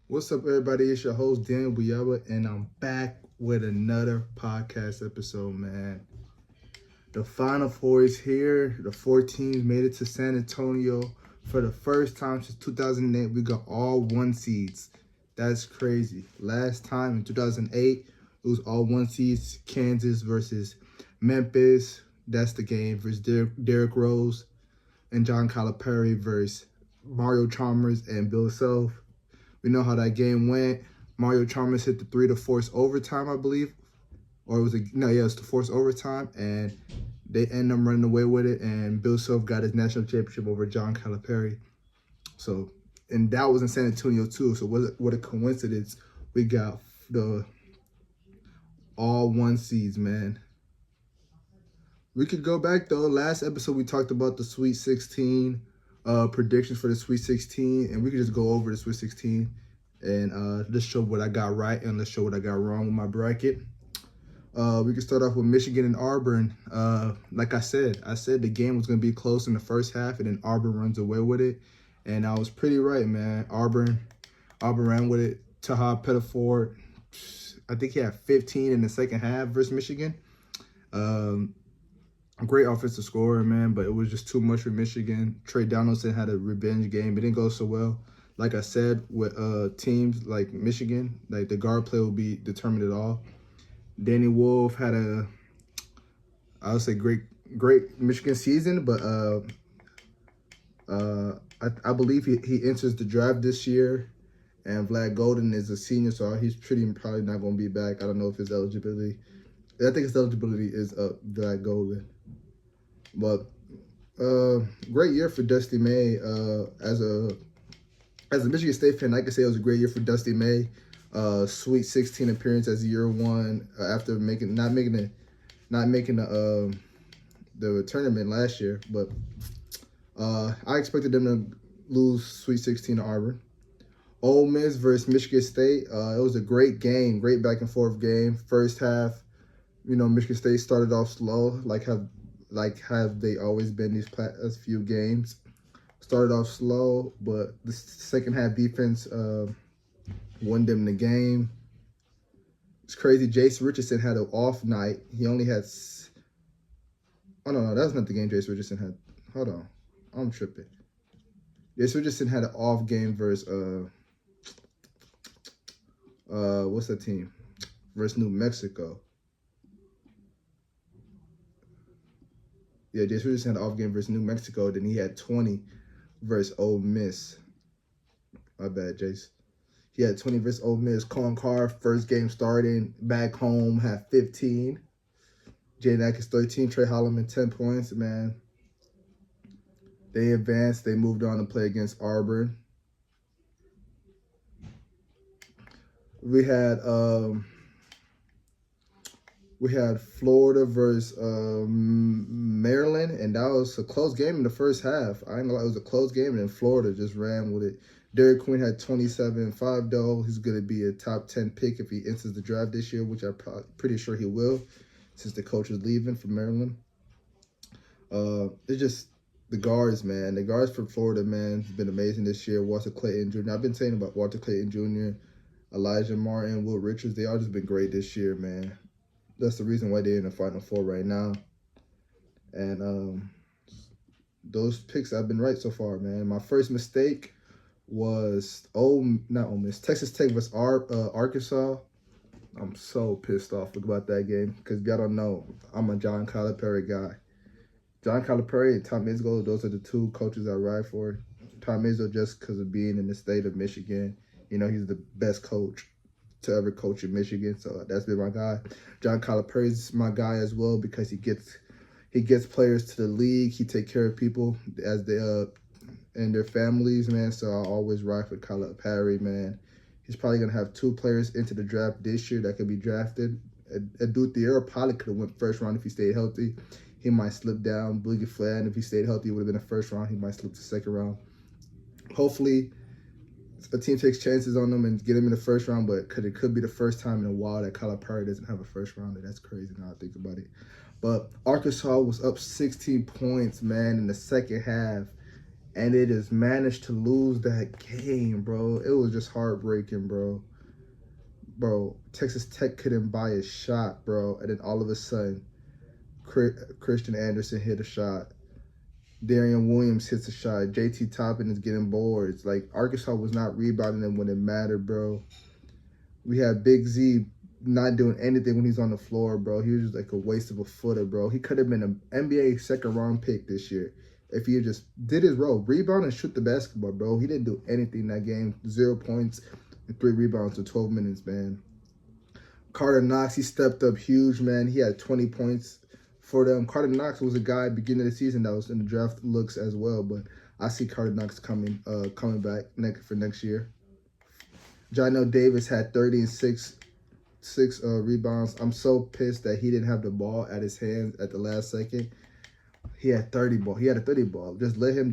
What's up, everybody? It's your host, Dan Buyaba, and I'm back with another podcast episode, man. The Final Four is here. The four teams made it to San Antonio for the first time since 2008. We got all one seeds. That's crazy. Last time in 2008, it was all one seeds. Kansas versus Memphis. That's the game versus Derrick Rose and John Calipari versus Mario Chalmers and Bill Self. We know how that game went. Mario Chalmers hit the three to force overtime, I believe. Or it was it's to force overtime. And they end up running away with it. And Bill Self got his national championship over John Calipari. So, and that was in San Antonio too. So what a coincidence. We got the all one seeds, man. We could go back though. Last episode we talked about the Sweet 16 predictions for the Sweet 16, and we could just go over the Sweet 16 and let's show what I got right and let's show what I got wrong with my bracket. We can start off with Michigan and Auburn. Like I said the game was going to be close in the first half, and then Auburn runs away with it, and I was pretty right, man. Auburn ran with it. Taha Pettiford, I think he had 15 in the second half versus Michigan. Great offensive scorer, man, but it was just too much for Michigan. Trey Donaldson had a revenge game. It didn't go so well. Like I said, with teams like Michigan, like the guard play will be determined at all. Danny Wolf had I would say great Michigan season, but I believe he enters the draft this year, and Vlad Golden is a senior, so he's probably not going to be back. I don't know if his eligibility. I think his eligibility is Vlad Golden. But great year for Dusty May. As a Michigan State fan, I can say it was a great year for Dusty May. Sweet 16 appearance as year one after not making the tournament last year. But I expected them to lose Sweet 16 to Auburn. Ole Miss versus Michigan State. It was a great game, great back and forth game. First half, Michigan State started off slow, like have they always been these past few games. Started off slow, but the second half defense won them the game. It's crazy. Jason Richardson had an off night. He only had. Oh no, that's not the game Jason Richardson had. Hold on, I'm tripping. Jason Richardson had an off game versus what's that team? Versus New Mexico. Yeah, Jason Richardson had an off game versus New Mexico. Then he had 20 versus Ole Miss. My bad, Jace. He had 20 versus Ole Miss. Colin Carr, first game starting, back home, had 15. Jaden Atkins, 13. Trey Holloman, 10 points, man. They advanced. They moved on to play against Auburn. We had Florida versus Maryland, and that was a close game in the first half. I ain't gonna lie, it was a close game, and then Florida just ran with it. Derek Queen had 27-5, though. He's going to be a top 10 pick if he enters the draft this year, which I'm pretty sure he will, since the coach is leaving for Maryland. It's just the guards, man. The guards for Florida, man, has been amazing this year. Walter Clayton Jr. I've been saying about Walter Clayton Jr., Elijah Martin, Will Richards. They all just been great this year, man. That's the reason why they're in the Final Four right now. And those picks I've been right so far, man. My first mistake was Texas Tech versus Arkansas. I'm so pissed off about that game because y'all don't know, I'm a John Calipari guy. John Calipari and Tom Izzo, those are the two coaches I ride for. Tom Izzo just because of being in the state of Michigan. He's the best coach to ever coach in Michigan, so that's been my guy. John Calipari is my guy as well because he gets players to the league. He take care of people as they and their families, man. So I always ride for Calipari, man. He's probably gonna have 2 players into the draft this year that could be drafted. Aduthier probably could have went first round if he stayed healthy. He might slip down. Boogie Flan, if he stayed healthy, would have been a first round. He might slip to second round. Hopefully, a team takes chances on them and get him in the first round, but it could be the first time in a while that Calipari doesn't have a first rounder. That's crazy now I think about it. But Arkansas was up 16 points, man, in the second half. and they just managed to lose that game, bro. It was just heartbreaking, bro. Bro, Texas Tech couldn't buy a shot, bro. And then all of a sudden, Christian Anderson hit a shot. Darian Williams hits a shot. JT Toppin is getting boards. Like, Arkansas was not rebounding them when it mattered, bro. We had Big Z not doing anything when he's on the floor, bro. He was just like a waste of a footer, bro. He could have been an NBA second-round pick this year if he just did his role. Rebound and shoot the basketball, bro. He didn't do anything in that game. 0 points and 3 rebounds in 12 minutes, man. Carter Knox, he stepped up huge, man. He had 20 points for them. Carter Knox was a guy beginning of the season that was in the draft looks as well, but I see Carter Knox coming back for next year. Jonell Davis had 30 and 6 rebounds. I'm so pissed that he didn't have the ball at his hands at the last second. He had 30 ball. He had a 30 ball. Just let him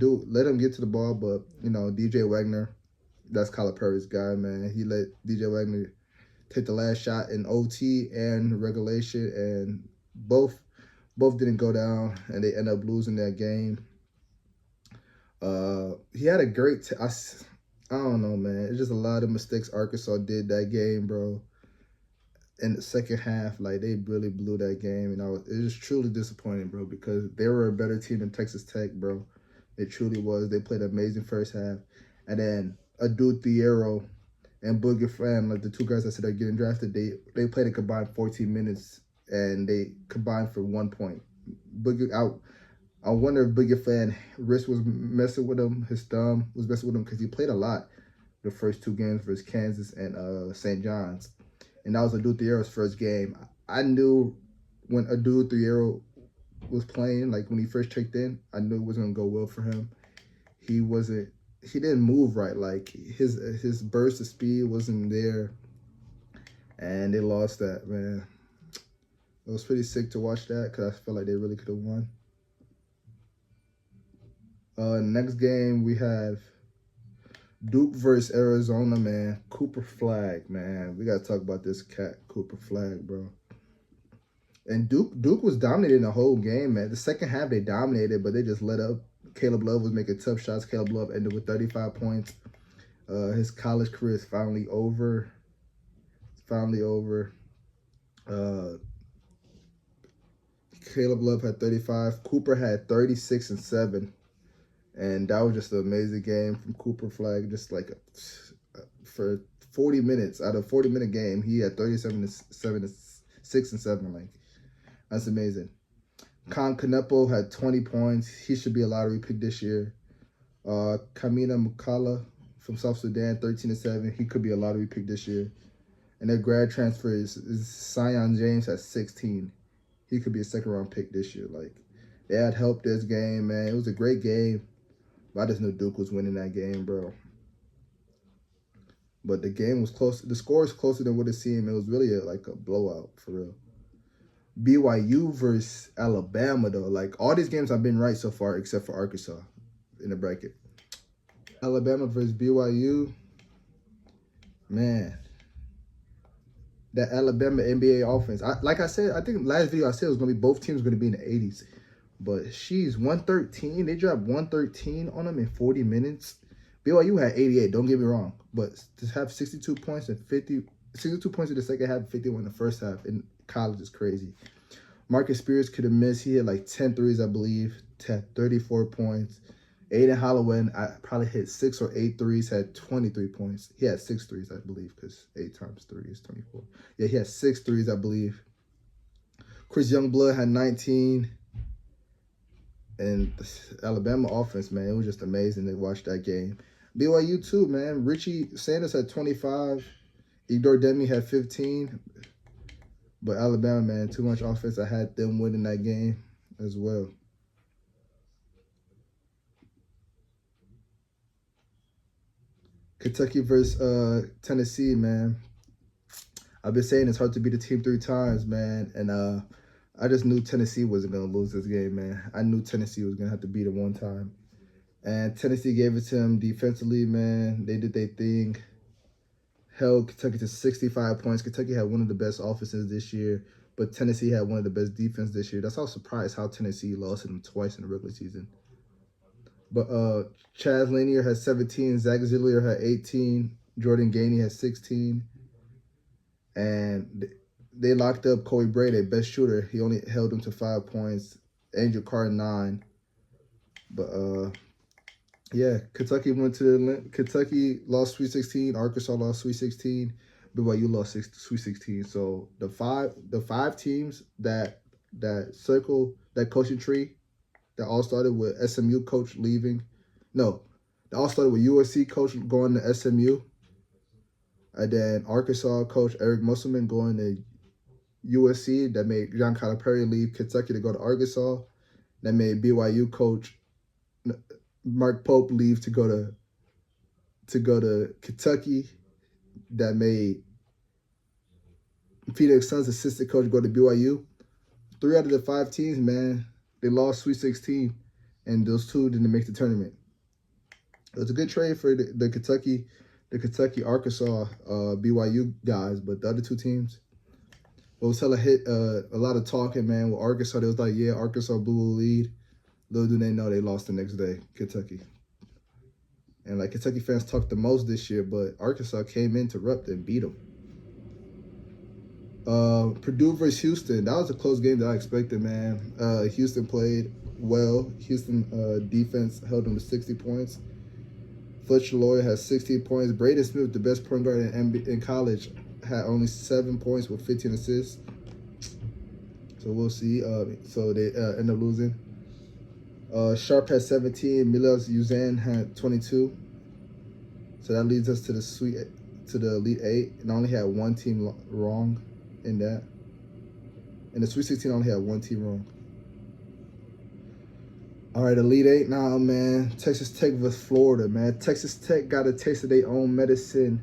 get to the ball. But you know, DJ Wagner, that's Calipari's guy, man. He let DJ Wagner take the last shot in OT and regulation, and both didn't go down, and they end up losing that game. He had a great. I don't know, man. It's just a lot of mistakes Arkansas did that game, bro. In the second half, like, they really blew that game, and it was truly disappointing, bro, because they were a better team than Texas Tech, bro. It truly was. They played an amazing first half, and then Adu Thiero and Boogie Fan, like the two guys that said they're getting drafted, they played a combined 14 minutes, and they combined for 1 point. I wonder if Boogie Fan wrist was messing with him, his thumb was messing with him, because he played a lot the first 2 games versus Kansas and St. John's. And that was Adu Thiero's first game. I knew when Adu Thiero was playing, like when he first checked in, I knew it wasn't going to go well for him. He didn't move right. Like, his burst of speed wasn't there. And they lost that, man. It was pretty sick to watch that because I felt like they really could have won. Next game, we have Duke versus Arizona, man. Cooper Flag, man. We got to talk about this cat, Cooper Flag, bro. And Duke was dominating the whole game, man. The second half, they dominated, but they just let up. Caleb Love was making tough shots. Caleb Love ended with 35 points. His college career is finally over. It's finally over. Caleb Love had 35. Cooper had 36 and 7. And that was just an amazing game from Cooper Flag. Just like for 40 minutes, out of a 40-minute game, he had 37 and 7, 6 and 7. Like, that's amazing. Con Canepo had 20 points. He should be a lottery pick this year. Kamina Mukala from South Sudan, 13 and 7. He could be a lottery pick this year. And their grad transfer is Sion James at 16. He could be a second-round pick this year. Like, they had helped this game, man. It was a great game. But I just knew Duke was winning that game, bro. But the game was close. The score is closer than what it seemed. It was really like a blowout, for real. BYU versus Alabama, though. Like, all these games I've been right so far, except for Arkansas in the bracket. Alabama versus BYU. Man. That Alabama NBA offense. Like I said, I think last video I said it was going to be both teams going to be in the 80s. But she's 113. They dropped 113 on them in 40 minutes. BYU had 88, don't get me wrong. But to have 62 points and 62 points in the second half and 51 in the first half in college is crazy. Marcus Spears could have missed. He had like 10 threes, I believe. Had 34 points. Aiden Holloway, I probably hit 6 or 8 threes, had 23 points. He had 6 threes, I believe, because 8 times 3 is 24. Yeah, he had 6 threes, I believe. Chris Youngblood had 19. And the Alabama offense, man, it was just amazing to watch that game. BYU too, man. Richie Sanders had 25. Igor Demi had 15. But Alabama, man, too much offense. I had them winning that game as well. Kentucky versus Tennessee, man. I've been saying it's hard to beat a team 3 times, man. And I just knew Tennessee wasn't going to lose this game, man. I knew Tennessee was going to have to beat it one time. And Tennessee gave it to them defensively, man. They did their thing. Held Kentucky to 65 points. Kentucky had one of the best offenses this year, but Tennessee had one of the best defense this year. That's how surprised how Tennessee lost to them twice in the regular season. But Chaz Lanier has 17, Zach Zillier had 18, Jordan Gainey has 16, and they locked up Kobe Bray, their best shooter. He only held him to 5 points. Andrew Carr 9. But yeah, Kentucky lost Sweet 16. Arkansas lost Sweet 16. BYU lost Sweet 16. So the five teams that circle that coaching tree, that all started with SMU coach leaving. No, they all started with USC coach going to SMU, and then Arkansas coach Eric Musselman going to USC. That made John Calipari leave Kentucky to go to Arkansas. That made BYU coach Mark Pope leave to go to Kentucky. That made Phoenix Suns assistant coach go to BYU. 3 out of the 5 teams, man, they lost Sweet 16, and those 2 didn't make the tournament. It was a good trade for the Kentucky, Arkansas, BYU guys, but the other 2 teams, it was a lot of talking, man. With Arkansas, they was like, yeah, Arkansas blew a lead. Little do they know they lost the next day, Kentucky. And like Kentucky fans talked the most this year, but Arkansas came in to interrupt and beat them. Purdue versus Houston. That was a close game that I expected, man. Houston played well. Houston defense held them to 60 points. Fletcher Loyer has 16 points. Braden Smith, the best point guard in college, had only 7 points with 15 assists. So we'll see. So they end up losing. Sharp had 17. Milos Uzan had 22. So that leads us to the Elite 8, and I only had 1 team wrong in that. And the Sweet 16 only had 1 team wrong. All right, Elite 8 now, man. Texas Tech versus Florida, man. Texas Tech got a taste of their own medicine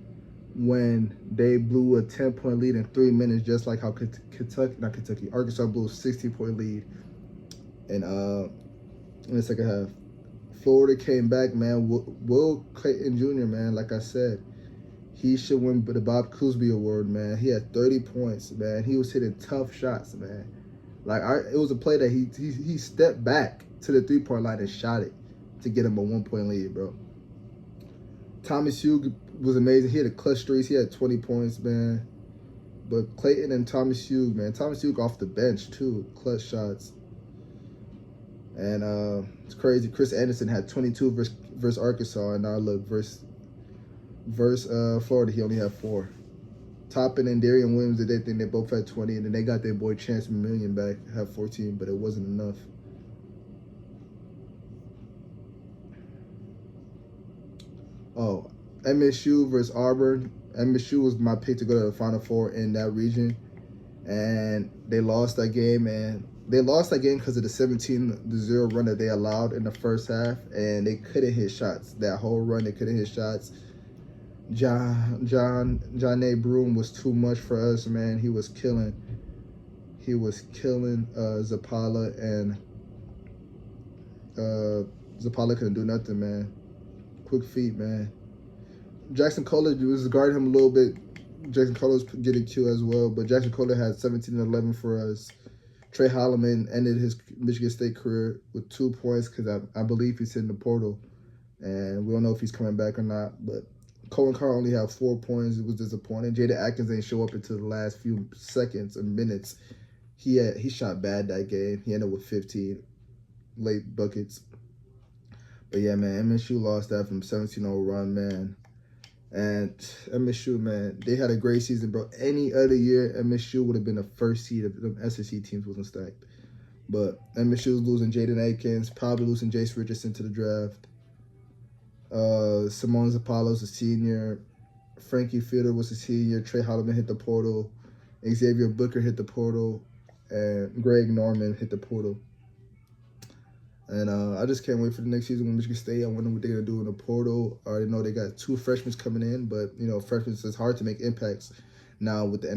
when they blew a 10-point lead in 3 minutes, just like how Arkansas blew a 16-point lead in the second half. Florida came back, man. Will Clayton Jr., man, like I said, he should win the Bob Cousby Award, man. He had 30 points, man. He was hitting tough shots, man. Like, it was a play that he stepped back to the 3-point line and shot it to get him a 1-point lead, bro. Thomas Hughes was amazing. He had a clutch streaks. He had 20 points, man. But Clayton and Thomas Hughes, man. Thomas Hughes off the bench, too. Clutch shots. And it's crazy. Chris Anderson had 22 versus Arkansas, and now look, versus Florida, he only had 4. Toppin and Darian Williams, they both had 20, and then they got their boy Chance Million back, had 14, but it wasn't enough. Oh, MSU versus Auburn. MSU was my pick to go to the Final Four in that region, and they lost that game, and they lost that game because of the 17-0 run that they allowed in the first half, and they couldn't hit shots. That whole run, they couldn't hit shots. John A. Broom was too much for us, man. He was killing Zapala, and Zapala couldn't do nothing, man. Quick feet, man. Jackson Kohler was guarding him a little bit. Jackson Kohler was getting killed as well, but Jackson Kohler had 17 and 11 for us. Trey Holloman ended his Michigan State career with 2 points because I believe he's in the portal, and we don't know if he's coming back or not. But Cohen Carr only had 4 points. It was disappointing. Jada Atkins didn't show up until the last few seconds or minutes. He shot bad that game. He ended up with 15 late buckets. But yeah, man, MSU lost that from 17-0 run, man. And MSU, man, they had a great season, bro. Any other year, MSU would have been the first seed if the SEC teams wasn't stacked. But MSU was losing Jaden Akins, probably losing Jace Richardson to the draft. Simone Zapalo's a senior. Frankie Fielder was a senior. Trey Holloman hit the portal. Xavier Booker hit the portal. And Greg Norman hit the portal. And I just can't wait for the next season with Michigan State. I wonder what they're going to do in the portal. I already know they got 2 freshmen coming in, but, you know, freshmen, it's hard to make impacts now with the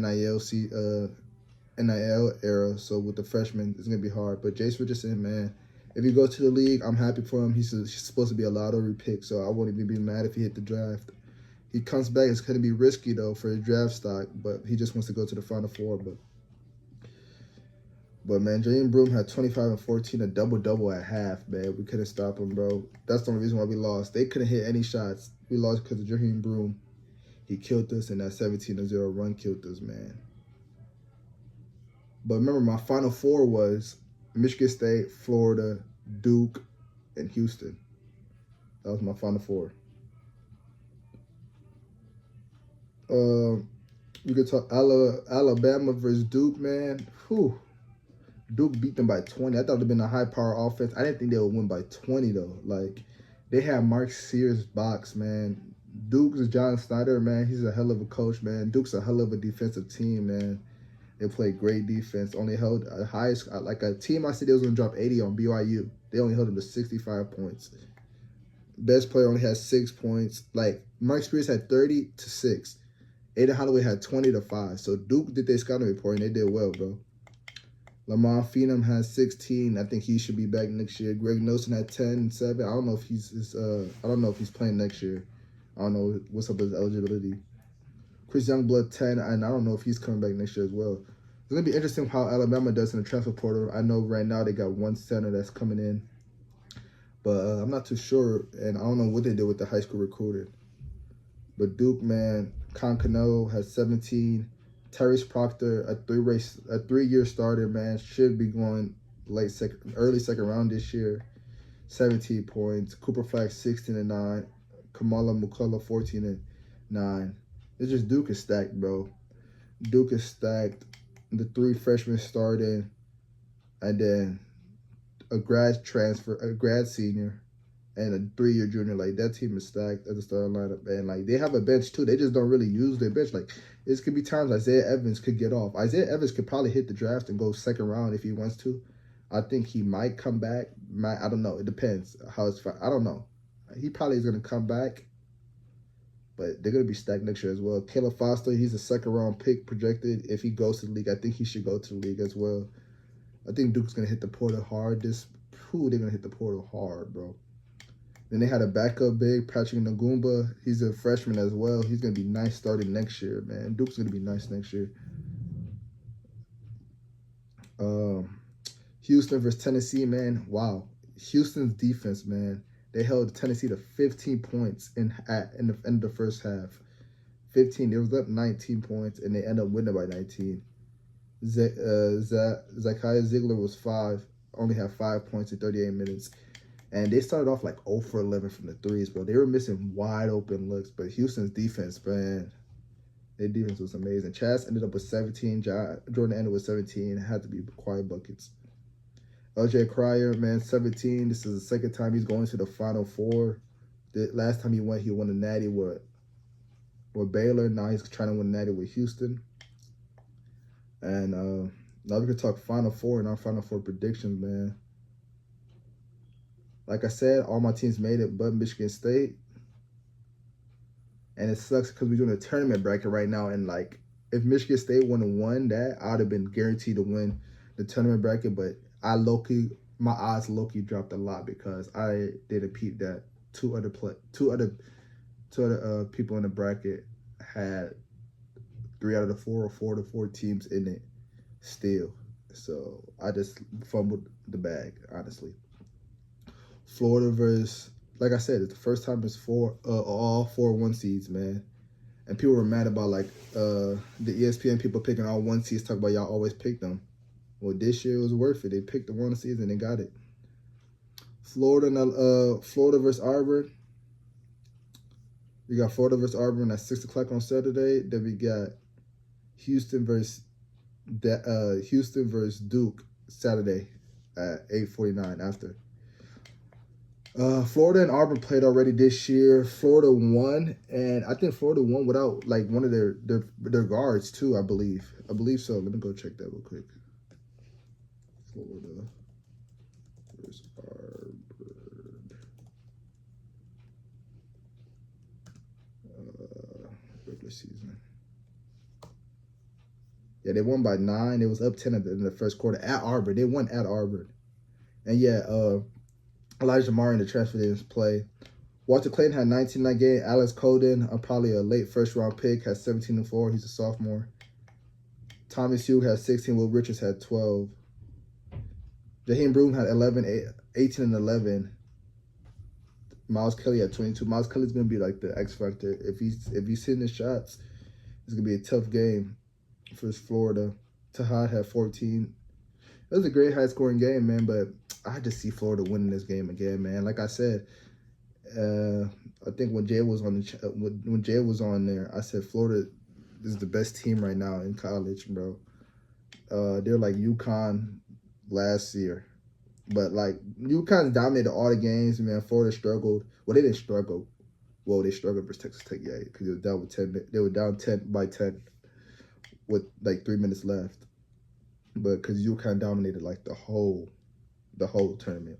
NIL era. So with the freshmen, it's going to be hard. But Jace Richardson, man, if he goes to the league, I'm happy for him. He's supposed to be a lottery pick, so I won't even be mad if he hit the draft. He comes back. It's going to be risky, though, for his draft stock, but he just wants to go to the Final Four. But But, man, Jaden Broom had 25 and 14, a double-double at half, man. We couldn't stop him, bro. That's the only reason why we lost. They couldn't hit any shots. We lost because of Jaden Broom. He killed us, and that 17-0 run killed us, man. But remember, my Final Four was Michigan State, Florida, Duke, and Houston. That was my Final Four. We could talk Alabama versus Duke, man. Whew. Duke beat them by 20. I thought it would have been a high-power offense. I didn't think they would win by 20, though. Like, they had Mark Sears box, man. Duke is John Snyder, man. He's a hell of a coach, man. Duke's a hell of a defensive team, man. They play great defense. Only held a highest, like a team I said they was going to drop 80 on BYU. They only held them to 65 points. Best player only had 6 points. Like, Mark Spears had 30 to 6. Aiden Holloway had 20 to 5. So Duke did their scouting report, and they did well, bro. Lamont Phenom has 16. I think he should be back next year. Greg Nelson had 10 and 7. I don't know if he's playing next year. I don't know what's up with his eligibility. Chris Youngblood 10, and I don't know if he's coming back next year as well. It's gonna be interesting how Alabama does in the transfer portal. I know right now they got one center that's coming in, but I'm not too sure, and I don't know what they did with the high school recruiting. But Duke, man, Con Cano has 17. Tyrese Proctor, a three-year starter, man, should be going early second round this year. 17 points. Cooper Flack 16 and 9. Kamala McCullough 14 and 9. It's just Duke is stacked, bro. Duke is stacked. The 3 freshmen starting, and then a grad senior, and a 3-year junior. Like, that team is stacked at the starting lineup, and like they have a bench too. They just don't really use their bench. Like, it could be times Isaiah Evans could get off. Isaiah Evans could probably hit the draft and go second round if he wants to. I think he might come back. I don't know. It depends how it's. I don't know. He probably is gonna come back, but they're gonna be stacked next year as well. Caleb Foster, he's a second round pick projected. If he goes to the league, I think he should go to the league as well. I think Duke's gonna hit the portal hard. They're gonna hit the portal hard, bro. Then they had a backup big, Patrick Ngumba. He's a freshman as well. He's going to be nice starting next year, man. Duke's going to be nice next year. Houston versus Tennessee, man. Wow. Houston's defense, man. They held Tennessee to 15 points in the end of the first half. 15. It was up 19 points, and they ended up winning by 19. Zakiah Ziegler was 5. Only had 5 points in 38 minutes. And they started off like 0 for 11 from the threes, bro. They were missing wide open looks. But Houston's defense, man, their defense was amazing. Chaz ended up with 17. Jordan ended with 17. It had to be quiet buckets. LJ Cryer, man, 17. This is the second time he's going to the Final Four. The last time he won a natty with Baylor. Now he's trying to win a natty with Houston. And now we can talk Final Four and our Final Four predictions, man. Like I said, all my teams made it but Michigan State. And it sucks because we're doing a tournament bracket right now. And, like, if Michigan State would have won that, I would have been guaranteed to win the tournament bracket. But my odds low-key dropped a lot because I didn't peep that two other people in the bracket had 3 out of the 4 or 4 to 4 teams in it still. So I just fumbled the bag, honestly. Florida versus, like I said, it's the first time it's all 4 1 seeds, man. And people were mad about, like, the ESPN people picking all 1 seeds, talk about y'all always pick them. Well, this year it was worth it. They picked the 1 seeds and they got it. Florida versus Auburn. We got Florida versus Auburn at 6 o'clock on Saturday. Then we got Houston versus Duke Saturday at 8:49 after. Florida and Auburn played already this year. Florida won, and I think Florida won without, like, one of their guards too. I believe so. Let me go check that real quick. Florida versus Auburn. Regular season. Yeah, they won by 9. It was up 10 in the first quarter at Auburn. They won at Auburn, and yeah, Elijah Martin, the transfer, didn't play. Walter Clayton had 19 that game. Alex Coden, probably a late first-round pick, has 17 and 4. He's a sophomore. Thomas Hugh had 16. Will Richards had 12. Jaheim Broom had 18 and 11. Miles Kelly had 22. Miles Kelly's gonna be like the X factor. If he's hitting his shots, it's gonna be a tough game for Florida. Tahad had 14. It was a great high scoring game, man. But I just see Florida winning this game again, man. Like I said, I think when Jay was on when Jay was on there, I said Florida is the best team right now in college, bro. They're like UConn last year. But, like, UConn dominated all the games, man. Florida struggled. Well, they didn't struggle. Well, they struggled versus Texas Tech, yeah, because they were down with 10. They were down 10 by 10 with, like, 3 minutes left. But because UConn dominated, like, the whole tournament.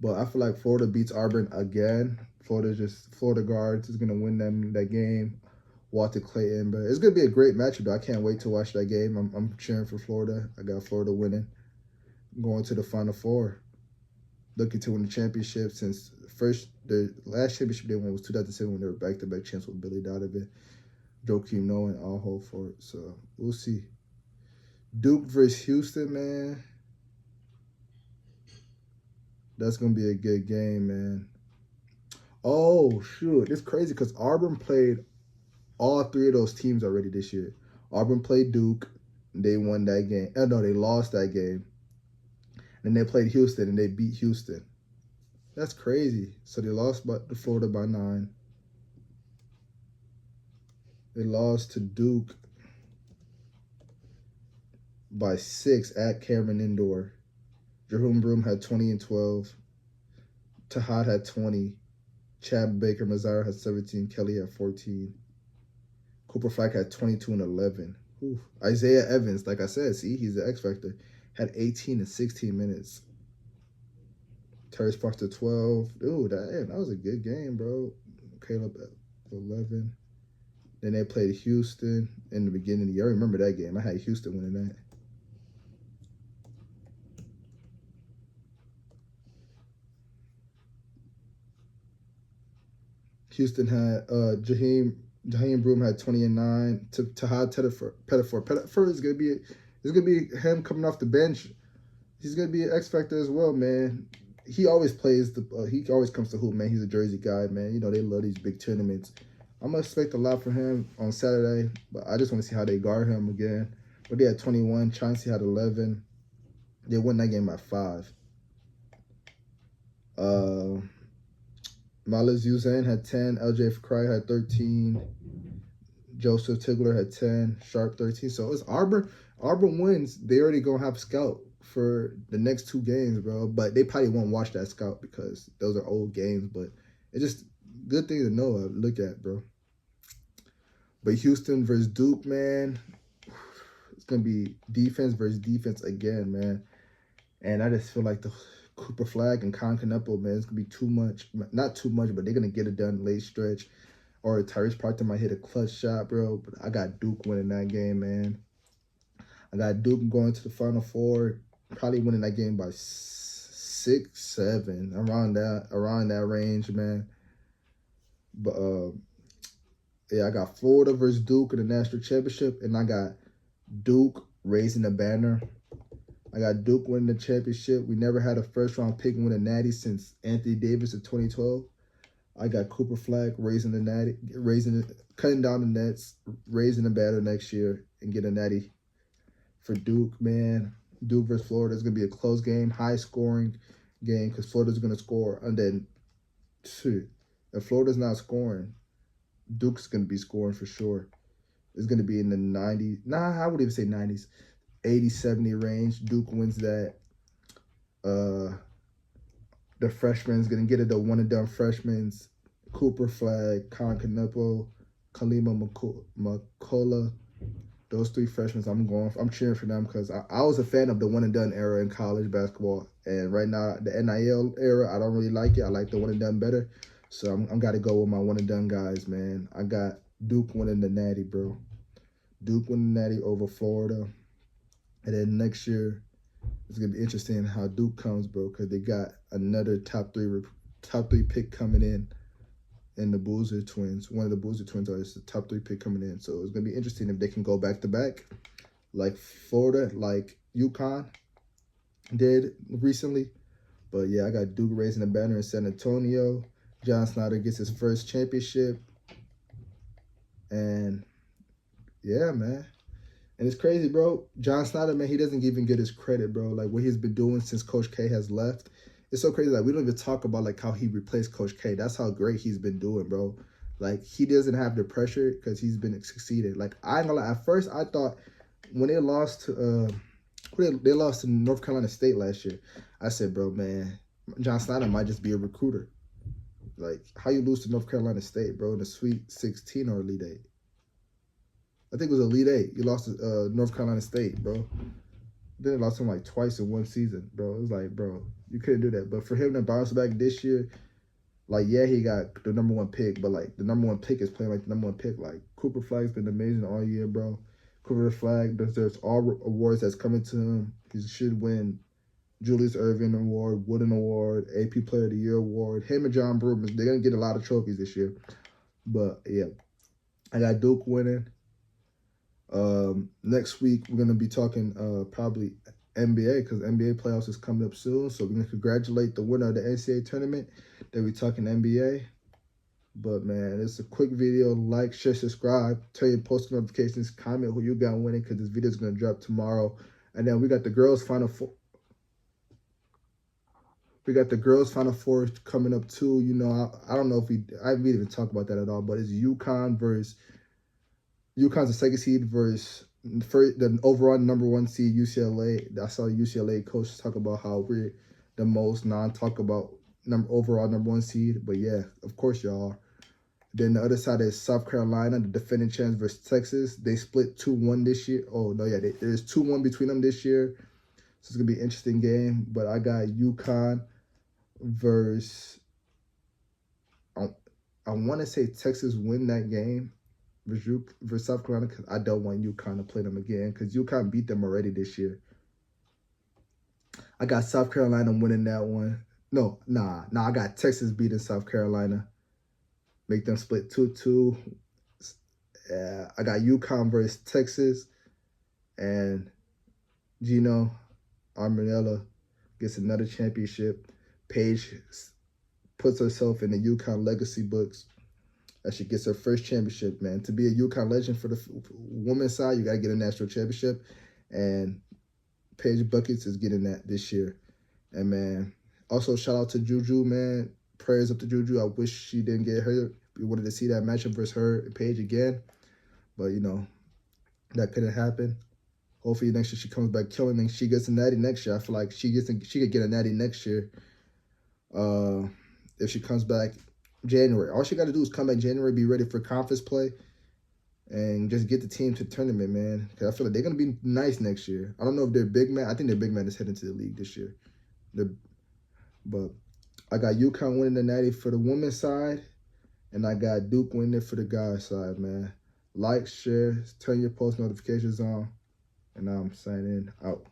But I feel like Florida beats Auburn again. Florida guards is going to win that game. Walter Clayton. But it's going to be a great matchup, though. I can't wait to watch that game. I'm cheering for Florida. I got Florida winning. Going to the Final Four, looking to win the championship since the last championship they won was 2007 when they were back-to-back champs with Billy Donovan, Joakim Noah, and all hope for it. So we'll see. Duke versus Houston, man. That's gonna be a good game, man. Oh shoot, it's crazy because Auburn played all three of those teams already this year. Auburn played Duke, they won that game. No, they lost that game. And they played Houston, and they beat Houston. That's crazy. So they lost to Florida by 9. They lost to Duke by 6 at Cameron Indoor. Jerome Broom had 20 and 12. Tahad had 20. Chad Baker Mazzara had 17. Kelly had 14. Cooper Flack had 22 and 11. Oof. Isaiah Evans, like I said, see, he's the X factor. Had 18 and 16 minutes. Terry Sparks to 12. Dude, that was a good game, bro. Caleb at 11. Then they played Houston in the beginning of the year. I remember that game. I had Houston winning that. Houston had Jaheim Broom had 20 and 9. Tahad Pettifor. Pettifor is gonna be him coming off the bench. He's gonna be an X factor as well, man. He always plays he always comes to hoop, man. He's a Jersey guy, man. You know they love these big tournaments. I'm gonna expect a lot from him on Saturday, but I just want to see how they guard him again. But they had 21. Chauncey had 11. They won that game by 5. Miles Usain had 10. LJ Fry had 13. Joseph Tigler had 10. Sharp 13. So it's Auburn. Auburn wins. They already gonna have scout for the next 2 games, bro. But they probably won't watch that scout because those are old games. But it's just good thing to know. Look at, bro. But Houston versus Duke, man. It's gonna be defense versus defense again, man. And I just feel like the Cooper Flag and Con Canepo, man, it's gonna be too much. Not too much, but they're gonna get it done late stretch. Or Tyrese Parker might hit a clutch shot, bro. But I got Duke winning that game, man. I got Duke going to the Final Four, probably winning that game by 6, 7, around that range, man. But yeah, I got Florida versus Duke in the national championship, and I got Duke raising the banner. I got Duke winning the championship. We never had a first-round pick win a natty since Anthony Davis in 2012. I got Cooper Flag raising the natty, cutting down the nets, raising the banner next year, and get a natty for Duke, man. Duke versus Florida is going to be a close game, high-scoring game, because Florida's going to score. And then, if Florida's not scoring, Duke's going to be scoring for sure. It's going to be in the 90s. Nah, I wouldn't even say 90s. 80, 70 range. Duke wins that. The freshman's going to get it, the one-and-done freshmen. Cooper Flag, Con Canepo, Kalima McCullough. Those 3 freshmen, I'm cheering for them because I was a fan of the one-and-done era in college basketball. And right now, the NIL era, I don't really like it. I like the one-and-done better. So I'm got to go with my one-and-done guys, man. I got Duke winning the natty, bro. Duke winning the natty over Florida. And then next year, it's going to be interesting how Duke comes, bro, because they got another top three pick coming in the Boozer twins. One of the Boozer twins is the top 3 pick coming in. So it's going to be interesting if they can go back-to-back like Florida, like UConn. did recently. But yeah, I got Duke raising the banner in San Antonio. John Snyder gets his first championship. And yeah, man. And it's crazy, bro. John Snyder, man, he doesn't even get his credit, bro. Like what he's been doing since Coach K has left. It's so crazy. Like we don't even talk about like how he replaced Coach K. That's how great he's been doing, bro. Like he doesn't have the pressure because he's been succeeded. Like I ain't gonna lie. At first, I thought when they lost to they lost to North Carolina State last year, I said, bro, man, John Snyder might just be a recruiter. Like how you lose to North Carolina State, bro, in the Sweet 16 or Elite 8. I think it was Elite 8. You lost to North Carolina State, bro. Then they lost him like twice in one season, bro. It was like, bro, you couldn't do that. But for him to bounce back this year, like, yeah, he got the #1 pick, but like the #1 pick is playing like the #1 pick. Like Cooper Flagg's been amazing all year, bro. Cooper Flag deserves all awards that's coming to him. He should win Julius Erving Award, Wooden Award, AP Player of the Year Award. Him and John Broome, they're gonna get a lot of trophies this year. But yeah, I got Duke winning. Next week we're gonna be talking probably NBA because NBA playoffs is coming up soon. So we're gonna congratulate the winner of the NCAA tournament. Then we talking NBA. But man, it's a quick video. Like, share, subscribe, turn your post notifications, comment who you got winning because this video is gonna drop tomorrow. And then we got the girls Final Four. We got the girls Final Four coming up too. You know, I don't know if we didn't even talk about that at all, but it's UConn's the second seed versus the overall #1 seed UCLA. I saw the UCLA coach talk about how we're the most non-talk about overall #1 seed. But yeah, of course y'all are. Then the other side is South Carolina, the defending champs versus Texas. They split 2-1 this year. Oh no, yeah, there's 2-1 between them this year. So it's gonna be an interesting game. But I got UConn versus I want to say Texas win that game versus South Carolina because I don't want UConn to play them again because UConn beat them already this year. I got South Carolina winning that one. No, I got Texas beating South Carolina. Make them split 2-2. I got UConn versus Texas. And Gino Armanella gets another championship. Paige puts herself in the UConn legacy books as she gets her first championship, man. To be a UConn legend for the women's side, you got to get a national championship. And Paige Buckets is getting that this year. And, man, also shout out to Juju, man. Prayers up to Juju. I wish she didn't get hurt. We wanted to see that matchup versus her and Paige again. But, you know, that couldn't happen. Hopefully next year she comes back killing and she gets a natty next year. I feel like she could get a natty next year if she comes back January. All she got to do is come back January, be ready for conference play, and just get the team to the tournament, man. Because I feel like they're going to be nice next year. I don't know if their big man. I think their big man is heading to the league this year. But I got UConn winning the natty for the women's side, and I got Duke winning it for the guys' side, man. Like, share, turn your post notifications on, and I'm signing out.